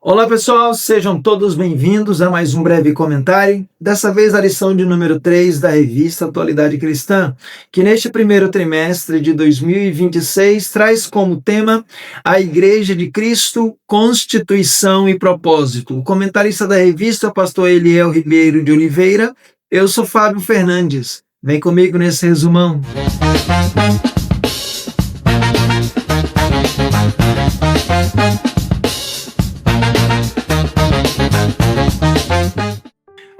Olá pessoal, sejam todos bem-vindos a mais um breve comentário, dessa vez a lição de número 3 da revista Atualidade Cristã, que neste primeiro trimestre de 2026 traz como tema a Igreja de Cristo, Constituição e Propósito. O comentarista da revista é o pastor Eliel Ribeiro de Oliveira, eu sou Fábio Fernandes. Vem comigo nesse resumão.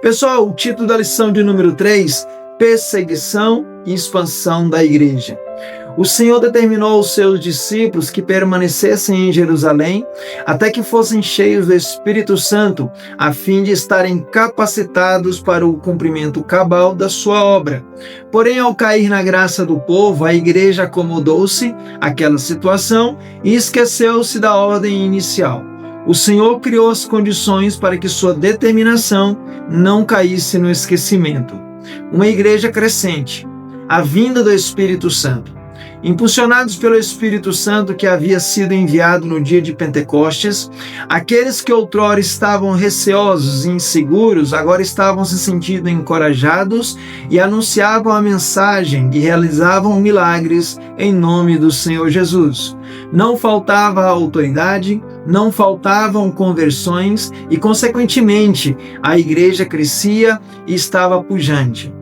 Pessoal, o título da lição de número 3, Perseguição e Expansão da Igreja. O Senhor determinou aos seus discípulos que permanecessem em Jerusalém até que fossem cheios do Espírito Santo, a fim de estarem capacitados para o cumprimento cabal da sua obra. Porém, ao cair na graça do povo, a igreja acomodou-se àquela situação e esqueceu-se da ordem inicial. O Senhor criou as condições para que sua determinação não caísse no esquecimento. Uma igreja crescente, a vinda do Espírito Santo. Impulsionados pelo Espírito Santo que havia sido enviado no dia de Pentecostes, aqueles que outrora estavam receosos e inseguros agora estavam se sentindo encorajados e anunciavam a mensagem e realizavam milagres em nome do Senhor Jesus. Não faltava autoridade, não faltavam conversões e, consequentemente, a igreja crescia e estava pujante.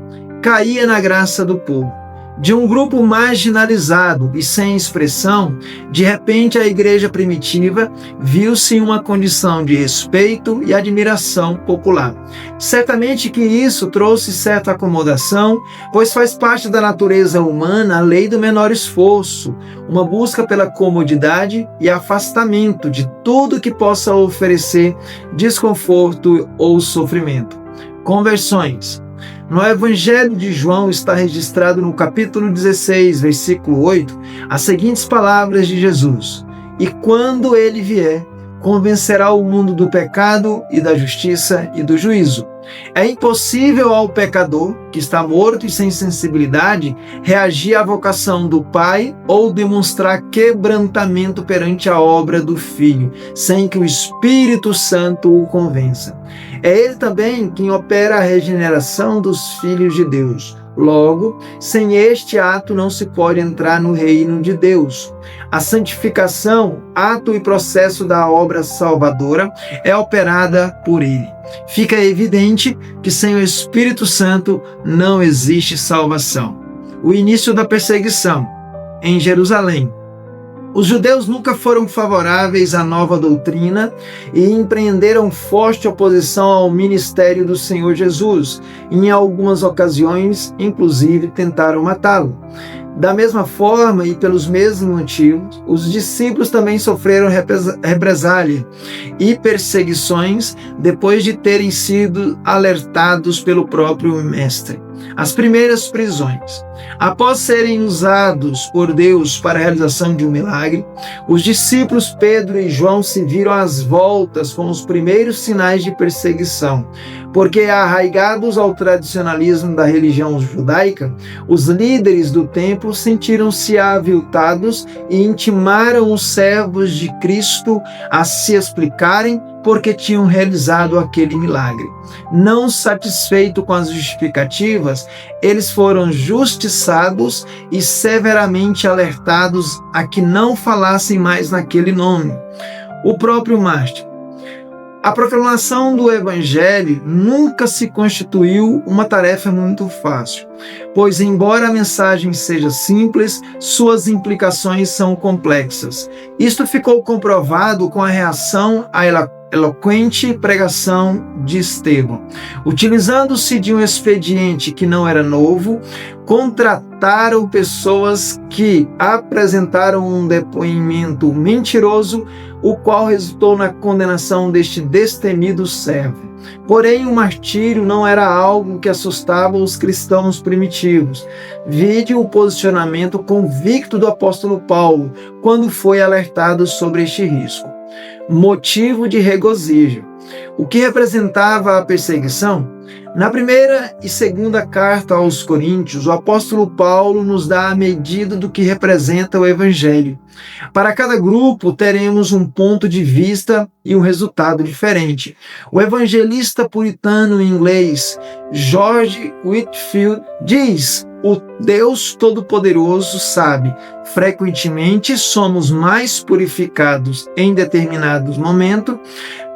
Caía na graça do povo. De um grupo marginalizado e sem expressão, de repente a igreja primitiva viu-se em uma condição de respeito e admiração popular. Certamente que isso trouxe certa acomodação, pois faz parte da natureza humana a lei do menor esforço, uma busca pela comodidade e afastamento de tudo que possa oferecer desconforto ou sofrimento. Conversões. No Evangelho de João está registrado no capítulo 16, versículo 8, as seguintes palavras de Jesus: "E quando ele vier, convencerá o mundo do pecado e da justiça e do juízo." É impossível ao pecador, que está morto e sem sensibilidade, reagir à vocação do Pai ou demonstrar quebrantamento perante a obra do Filho, sem que o Espírito Santo o convença. É Ele também quem opera a regeneração dos filhos de Deus. Logo, sem este ato não se pode entrar no reino de Deus. A santificação, ato e processo da obra salvadora, é operada por Ele. Fica evidente que sem o Espírito Santo não existe salvação. O início da perseguição. Em Jerusalém. Os judeus nunca foram favoráveis à nova doutrina e empreenderam forte oposição ao ministério do Senhor Jesus. Em algumas ocasiões, inclusive, tentaram matá-lo. Da mesma forma e pelos mesmos motivos, os discípulos também sofreram represália e perseguições depois de terem sido alertados pelo próprio Mestre. As primeiras prisões. Após serem usados por Deus para a realização de um milagre, os discípulos Pedro e João se viram às voltas com os primeiros sinais de perseguição, porque, arraigados ao tradicionalismo da religião judaica, os líderes do templo sentiram-se aviltados e intimaram os servos de Cristo a se explicarem porque tinham realizado aquele milagre. Não satisfeito com as justificativas, eles foram justiçados e severamente alertados a que não falassem mais naquele nome. O próprio mártir. A proclamação do Evangelho nunca se constituiu uma tarefa muito fácil, pois, embora a mensagem seja simples, suas implicações são complexas. Isto ficou comprovado com a reação à eloquente pregação de Estevão. Utilizando-se de um expediente que não era novo, contrataram pessoas que apresentaram um depoimento mentiroso, o qual resultou na condenação deste destemido servo. Porém, o martírio não era algo que assustava os cristãos primitivos. Vide o posicionamento convicto do apóstolo Paulo, quando foi alertado sobre este risco. Motivo de regozijo. O que representava a perseguição? Na primeira e segunda carta aos Coríntios, o apóstolo Paulo nos dá a medida do que representa o Evangelho. Para cada grupo, teremos um ponto de vista e um resultado diferente. O evangelista puritano inglês George Whitefield diz: o Deus Todo-Poderoso sabe, frequentemente somos mais purificados em determinados momentos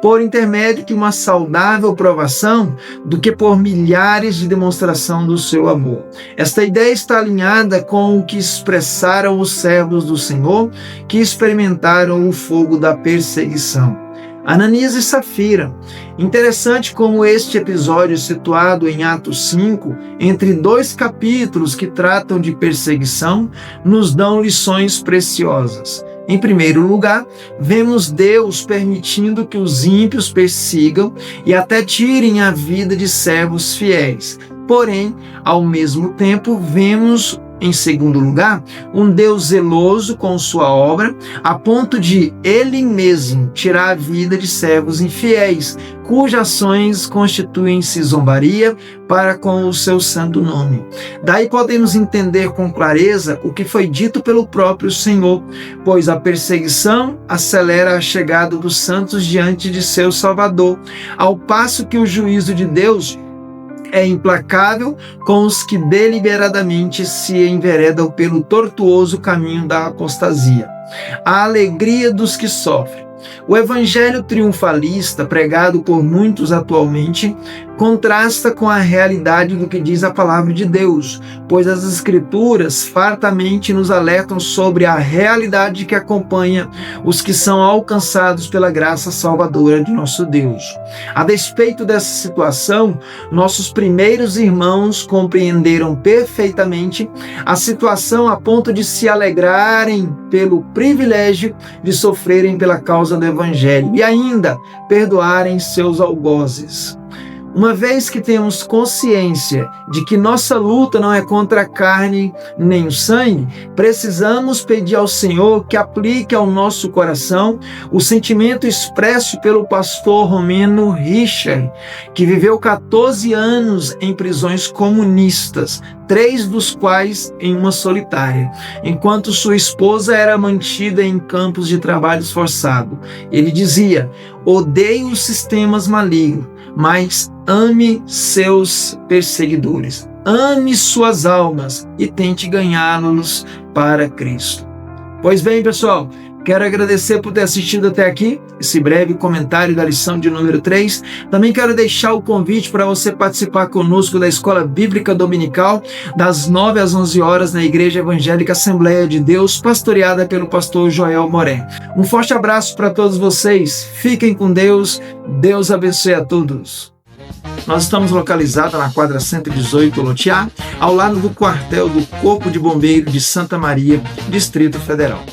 por intermédio de uma saudável provação do que por milhares de demonstração do seu amor. Esta ideia está alinhada com o que expressaram os servos do Senhor que experimentaram o fogo da perseguição. Ananias e Safira. Interessante como este episódio, situado em Atos 5, entre dois capítulos que tratam de perseguição, nos dão lições preciosas. Em primeiro lugar, vemos Deus permitindo que os ímpios persigam e até tirem a vida de servos fiéis. Porém, ao mesmo tempo, vemos, em segundo lugar, um Deus zeloso com sua obra, a ponto de Ele mesmo tirar a vida de servos infiéis, cujas ações constituem-se zombaria para com o seu santo nome. Daí podemos entender com clareza o que foi dito pelo próprio Senhor, pois a perseguição acelera a chegada dos santos diante de seu Salvador, ao passo que o juízo de Deus é implacável com os que deliberadamente se enveredam pelo tortuoso caminho da apostasia. A alegria dos que sofrem. O evangelho triunfalista, pregado por muitos atualmente, contrasta com a realidade do que diz a palavra de Deus, pois as Escrituras fartamente nos alertam sobre a realidade que acompanha os que são alcançados pela graça salvadora de nosso Deus. A despeito dessa situação, nossos primeiros irmãos compreenderam perfeitamente a situação a ponto de se alegrarem pelo privilégio de sofrerem pela causa do Evangelho e ainda perdoarem seus algozes. Uma vez que temos consciência de que nossa luta não é contra a carne nem o sangue, precisamos pedir ao Senhor que aplique ao nosso coração o sentimento expresso pelo pastor romeno Richard, que viveu 14 anos em prisões comunistas, 3 dos quais em uma solitária, enquanto sua esposa era mantida em campos de trabalho forçado. Ele dizia: odeio os sistemas malignos, mas ame seus perseguidores, ame suas almas e tente ganhá-los para Cristo. Pois bem, pessoal, quero agradecer por ter assistido até aqui, esse breve comentário da lição de número 3. Também quero deixar o convite para você participar conosco da Escola Bíblica Dominical, das 9 às 11 horas, na Igreja Evangélica Assembleia de Deus, pastoreada pelo pastor Joel Moré. Um forte abraço para todos vocês, fiquem com Deus, Deus abençoe a todos. Nós estamos localizados na quadra 118 Lotear, ao lado do quartel do Corpo de Bombeiro de Santa Maria, Distrito Federal.